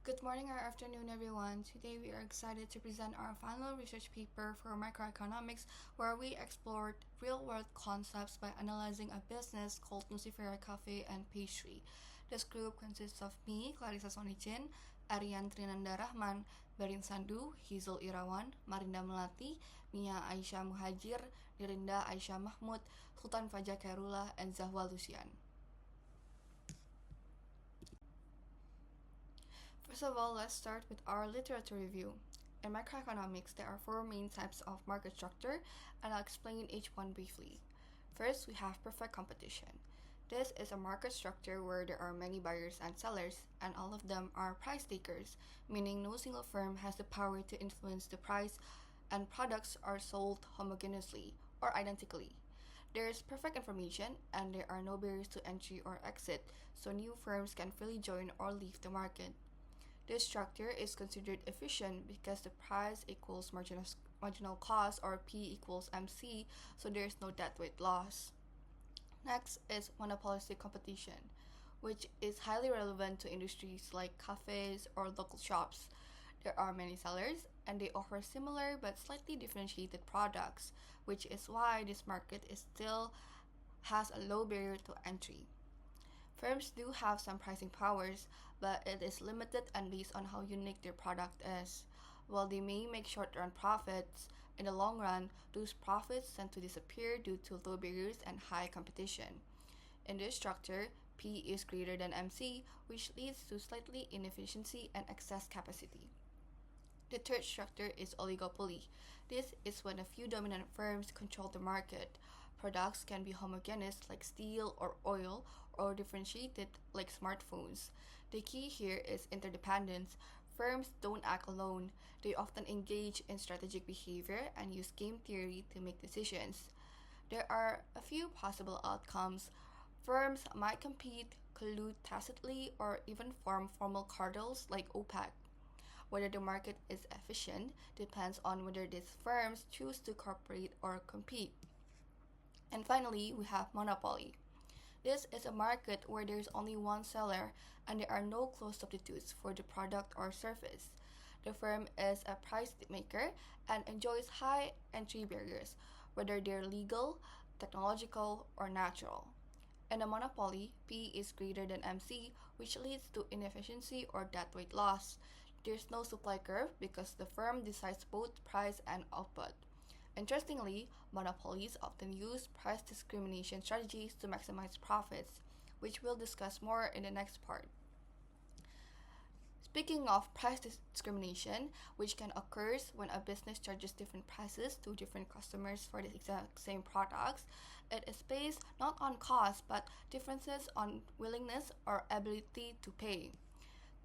Good morning or afternoon, everyone. Today we are excited to present our final research paper for microeconomics, where we explored real-world concepts by analyzing a business called Nucifera Cafe and Pastry. This group consists of me, Clarissa Sonichin, Aryan Trinanda Rahman, Berin Sandu, Hizul Irawan, Marinda Melati, Mia Aisyah Muhajir, Nirinda Aisyah Mahmud, Sultan Fajar Kairullah, and Zahwa Lucian. First of all, let's start with our literature review. In microeconomics, there are four main types of market structure, and I'll explain each one briefly. First, we have perfect competition. This is a market structure where there are many buyers and sellers, and all of them are price takers, meaning no single firm has the power to influence the price, and products are sold homogeneously or identically. There is perfect information, and there are no barriers to entry or exit, so new firms can freely join or leave the market. This structure is considered efficient because the price equals marginal cost, or P equals MC, so there is no deadweight loss. Next is monopolistic competition, which is highly relevant to industries like cafes or local shops. There are many sellers, and they offer similar but slightly differentiated products, which is why this market still has a low barrier to entry. Firms do have some pricing powers, but it is limited and based on how unique their product is. While they may make short-run profits, in the long run, those profits tend to disappear due to low barriers and high competition. In this structure, P is greater than MC, which leads to slightly inefficiency and excess capacity. The third structure is oligopoly. This is when a few dominant firms control the market. Products can be homogeneous like steel or oil, or differentiated like smartphones. The key here is interdependence. Firms don't act alone. They often engage in strategic behavior and use game theory to make decisions. There are a few possible outcomes. Firms might compete, collude tacitly, or even form formal cartels like OPEC. Whether the market is efficient depends on whether these firms choose to cooperate or compete. And finally, we have monopoly. This is a market where there is only one seller and there are no close substitutes for the product or service. The firm is a price maker and enjoys high entry barriers, whether they're legal, technological, or natural. In a monopoly, P is greater than MC, which leads to inefficiency or deadweight loss. There's no supply curve because the firm decides both price and output. Interestingly, monopolies often use price discrimination strategies to maximize profits, which we'll discuss more in the next part. Speaking of price discrimination, which can occur when a business charges different prices to different customers for the exact same products, it is based not on cost but differences on willingness or ability to pay.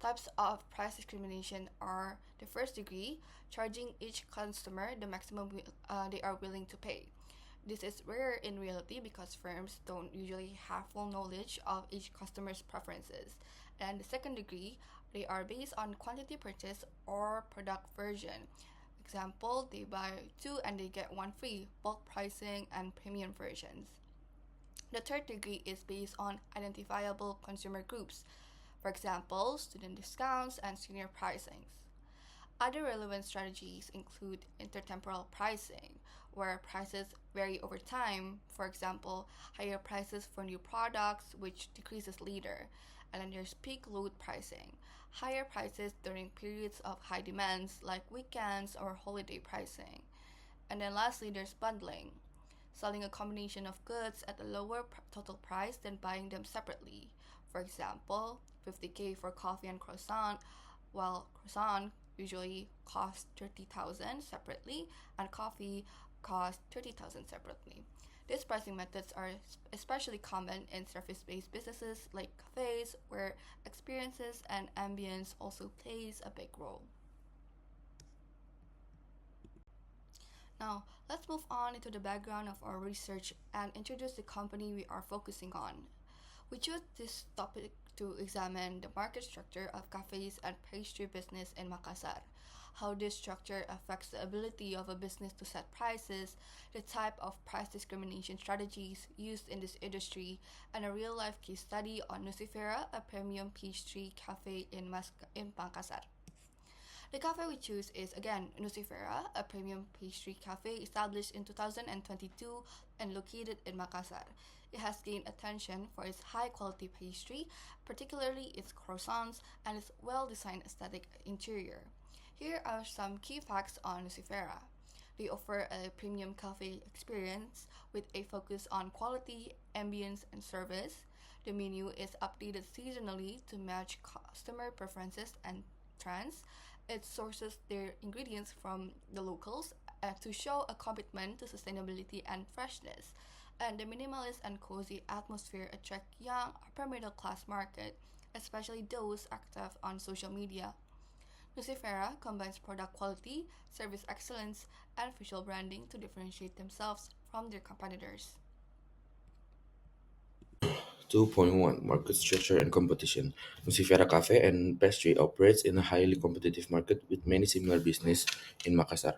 Types of price discrimination are the first degree, charging each customer the maximum they are willing to pay. This is rare in reality because firms don't usually have full knowledge of each customer's preferences. And the second degree, they are based on quantity purchase or product version. Example, they buy two and they get one free, bulk pricing and premium versions. The third degree is based on identifiable consumer groups. For example, student discounts and senior pricings. Other relevant strategies include intertemporal pricing, where prices vary over time. For example, higher prices for new products, which decreases later. And then there's peak load pricing, higher prices during periods of high demands like weekends or holiday pricing. And then lastly, there's bundling, selling a combination of goods at a lower total price than buying them separately. For example, 50K for coffee and croissant, while croissant usually costs 30,000 separately and coffee costs 30,000 separately. These pricing methods are especially common in service-based businesses like cafes, where experiences and ambience also plays a big role. Now, let's move on into the background of our research and introduce the company we are focusing on. We chose this topic to examine the market structure of cafes and pastry business in Makassar, how this structure affects the ability of a business to set prices, the type of price discrimination strategies used in this industry, and a real life case study on Nucifera, a premium pastry cafe in Makassar. The cafe we choose is again Nucifera, a premium pastry cafe established in 2022 and located in Makassar. It has gained attention for its high quality pastry, particularly its croissants and its well designed aesthetic interior. Here are some key facts on Nucifera. They offer a premium cafe experience with a focus on quality, ambience, and service. The menu is updated seasonally to match customer preferences and trends. It sources their ingredients from the locals to show a commitment to sustainability and freshness. And the minimalist and cozy atmosphere attract young upper middle class market, especially those active on social media. Nucifera combines product quality, service excellence, and visual branding to differentiate themselves from their competitors. 2.1 Market Structure and Competition. Nucifera Cafe and Pastry operates in a highly competitive market with many similar business in Makassar.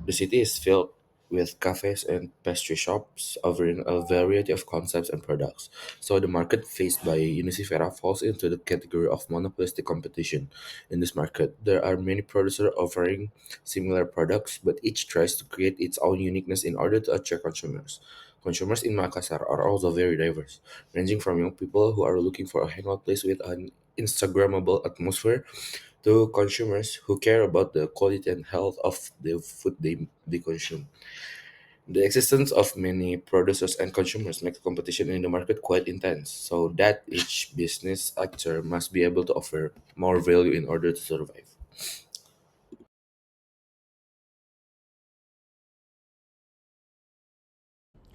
The city is filled with cafes and pastry shops offering a variety of concepts and products. So the market faced by Unicifera falls into the category of monopolistic competition. In this market, there are many producers offering similar products, but each tries to create its own uniqueness in order to attract consumers. Consumers in Makassar are also very diverse, ranging from young people who are looking for a hangout place with an Instagrammable atmosphere to consumers who care about the quality and health of the food they consume. The existence of many producers and consumers makes competition in the market quite intense, so that each business actor must be able to offer more value in order to survive.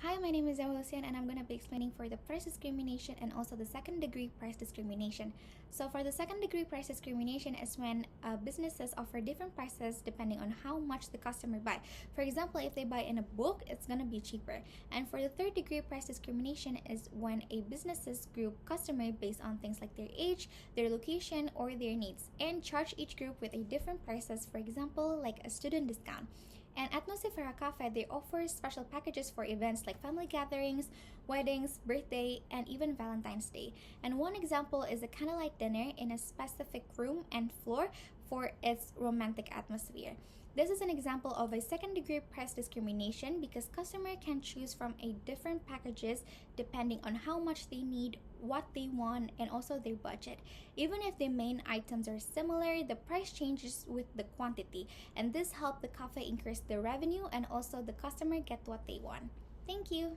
Hi, my name is Emilician and I'm going to be explaining for the price discrimination and also the second degree price discrimination. So for the second degree price discrimination is when businesses offer different prices depending on how much the customer buy. For example, if they buy in a bulk, it's going to be cheaper. And for the third degree price discrimination is when a businesses group customer based on things like their age, their location, or their needs and charge each group with a different prices, for example, like a student discount. And at Nucifera Cafe, they offer special packages for events like family gatherings, weddings, birthday, and even Valentine's Day. And one example is a candlelight dinner in a specific room and floor for its romantic atmosphere. This is an example of a second degree price discrimination because customer can choose from a different packages depending on how much they need, what they want, and also their budget. Even if the main items are similar, the price changes with the quantity, and this helps the cafe increase the revenue and also the customer get what they want. Thank you.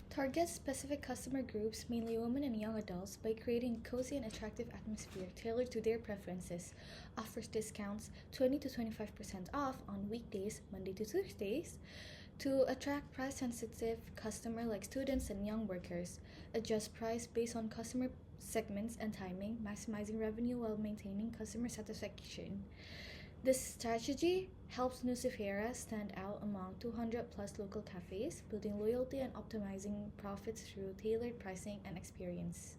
Target specific customer groups, mainly women and young adults, by creating a cozy and attractive atmosphere tailored to their preferences. Offers discounts 20 to 25% off on weekdays, Monday to Tuesdays, to attract price sensitive customer like students and young workers. Adjust price based on customer segments and timing, maximizing revenue while maintaining customer satisfaction. This strategy helps Nucifera stand out among 200 plus local cafes, building loyalty and optimizing profits through tailored pricing and experience.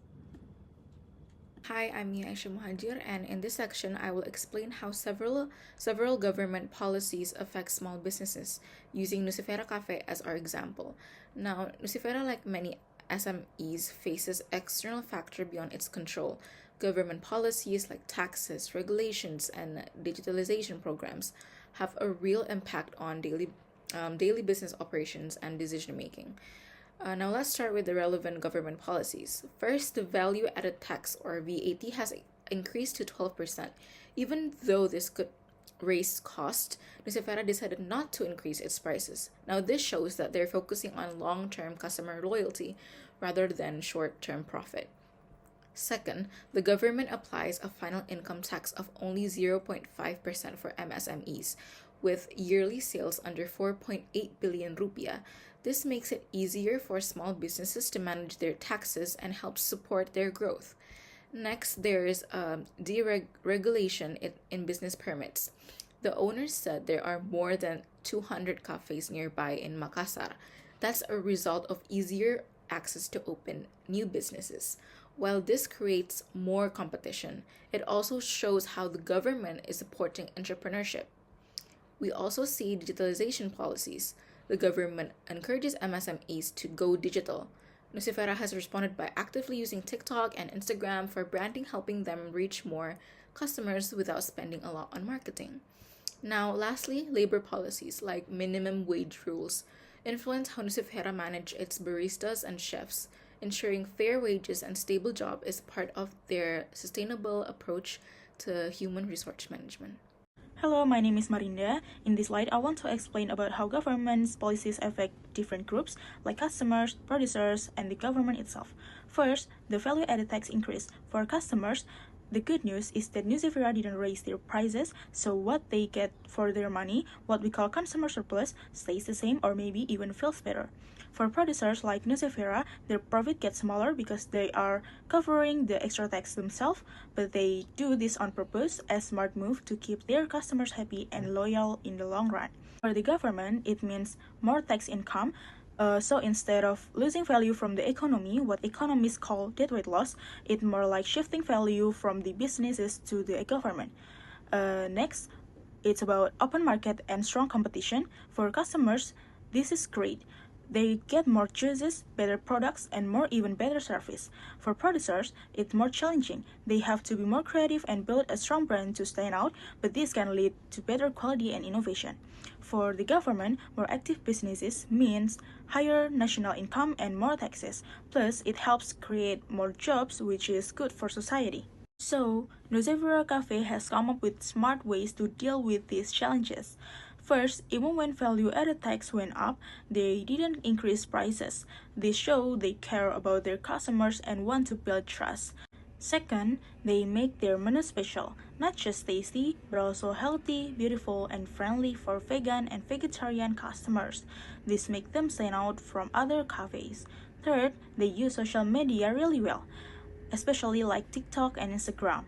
Hi, I'm Mina Aisha Muhajir, and in this section, I will explain how several government policies affect small businesses, using Nucifera Cafe as our example. Now, Nucifera, like many SMEs, faces external factor beyond its control. Government policies like taxes, regulations, and digitalization programs have a real impact on daily business operations and decision making. Now let's start with the relevant government policies. First, the value added tax or VAT has increased to 12%. Even though this could raise cost, Nucifera decided not to increase its prices. Now this shows that they're focusing on long-term customer loyalty rather than short-term profit. Second, the government applies a final income tax of only 0.5% for MSMEs, with yearly sales under 4.8 billion rupiah. This makes it easier for small businesses to manage their taxes and helps support their growth. Next, there is deregulation in business permits. The owners said there are more than 200 cafes nearby in Makassar. That's a result of easier access to open new businesses. While this creates more competition, it also shows how the government is supporting entrepreneurship. We also see digitalization policies. The government encourages MSMEs to go digital. Nucifera has responded by actively using TikTok and Instagram for branding, helping them reach more customers without spending a lot on marketing. Now, lastly, labor policies like minimum wage rules influence how Nucifera manage its baristas and chefs. Ensuring fair wages and stable job is part of their sustainable approach to human resource management. Hello, my name is Marinda. In this slide, I want to explain about how government's policies affect different groups like customers, producers, and the government itself. First, the value-added tax increase. For customers, the good news is that Nucifera didn't raise their prices, so what they get for their money, what we call consumer surplus, stays the same or maybe even feels better. For producers like Nucifera, their profit gets smaller because they are covering the extra tax themselves, but they do this on purpose as smart move to keep their customers happy and loyal in the long run. For the government, it means more tax income. So instead of losing value from the economy, what economists call deadweight loss, it's more like shifting value from the businesses to the government. Next, it's about open market and strong competition. For customers, this is great. They get more choices, better products, and more even better service. For producers, it's more challenging. They have to be more creative and build a strong brand to stand out, but this can lead to better quality and innovation. For the government, more active businesses means higher national income and more taxes. Plus, it helps create more jobs, which is good for society. So, Nucifera Cafe has come up with smart ways to deal with these challenges. First, even when value-added tax went up, they didn't increase prices. This shows they care about their customers and want to build trust. Second, they make their menu special, not just tasty, but also healthy, beautiful, and friendly for vegan and vegetarian customers. This makes them stand out from other cafes. Third, they use social media really well, especially like TikTok and Instagram.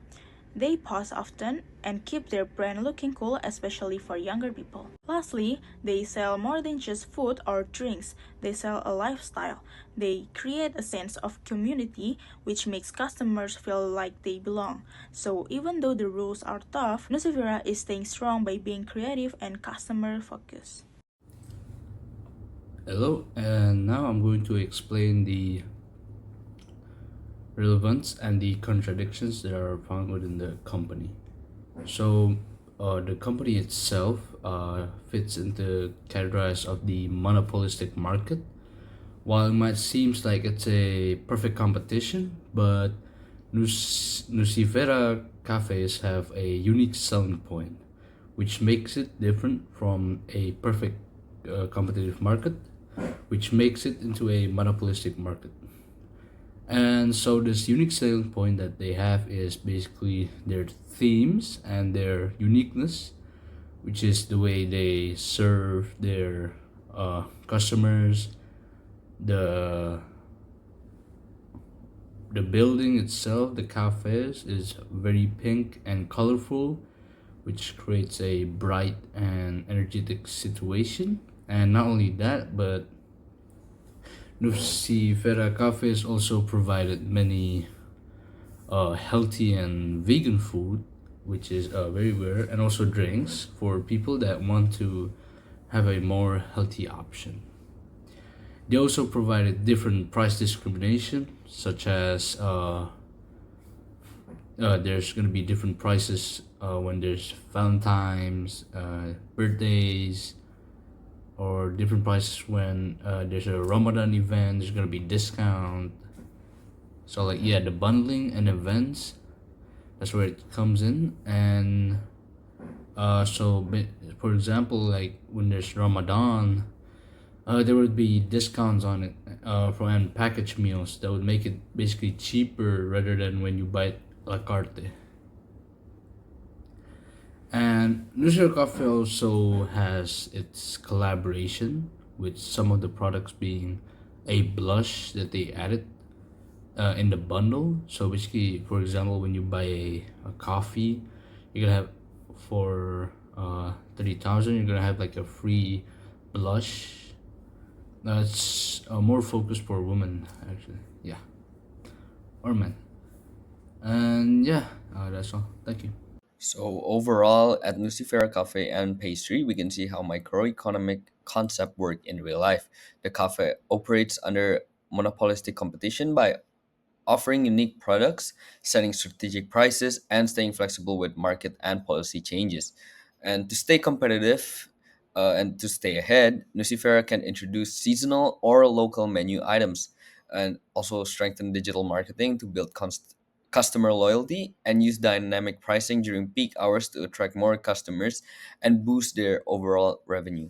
They post often and keep their brand looking cool, especially for younger people. Lastly, they sell more than just food or drinks. They sell a lifestyle. They create a sense of community, which makes customers feel like they belong. So even though the rules are tough, Nucifera is staying strong by being creative and customer focused. Hello, and now I'm going to explain the relevance and the contradictions that are found within the company. So, the company itself fits into categories of the monopolistic market. While it might seems like it's a perfect competition, but Nucifera cafes have a unique selling point, which makes it different from a perfect competitive market, which makes it into a monopolistic market. And so this unique selling point that they have is basically their themes and their uniqueness, which is the way they serve their customers, the building itself, the cafes, is very pink and colorful, which creates a bright and energetic situation. And not only that, but Nucifera cafes also provided many healthy and vegan food, which is very rare, and also drinks for people that want to have a more healthy option. They also provided different price discrimination, such as there's going to be different prices when there's Valentine's, birthdays, or different prices when there's a Ramadan event. There's going to be discount. So like, yeah, the bundling and events, that's where it comes in. And for example, like when there's Ramadan, there would be discounts on it for and packaged meals that would make it basically cheaper rather than when you buy it a la carte. And Nucifera Coffee also has its collaboration with some of the products being a blush that they added in the bundle. So basically, for example, when you buy a coffee, you're gonna have for 30,000, you're gonna have like a free blush. That's more focused for women, actually. Yeah. or men. And yeah, that's all. Thank you. So overall, at Nucifera Cafe and Pastry, we can see how microeconomic concept work in real life. The cafe operates under monopolistic competition by offering unique products, setting strategic prices, and staying flexible with market and policy changes. And to stay competitive and to stay ahead, Nucifera can introduce seasonal or local menu items and also strengthen digital marketing to build customer loyalty and use dynamic pricing during peak hours to attract more customers and boost their overall revenue.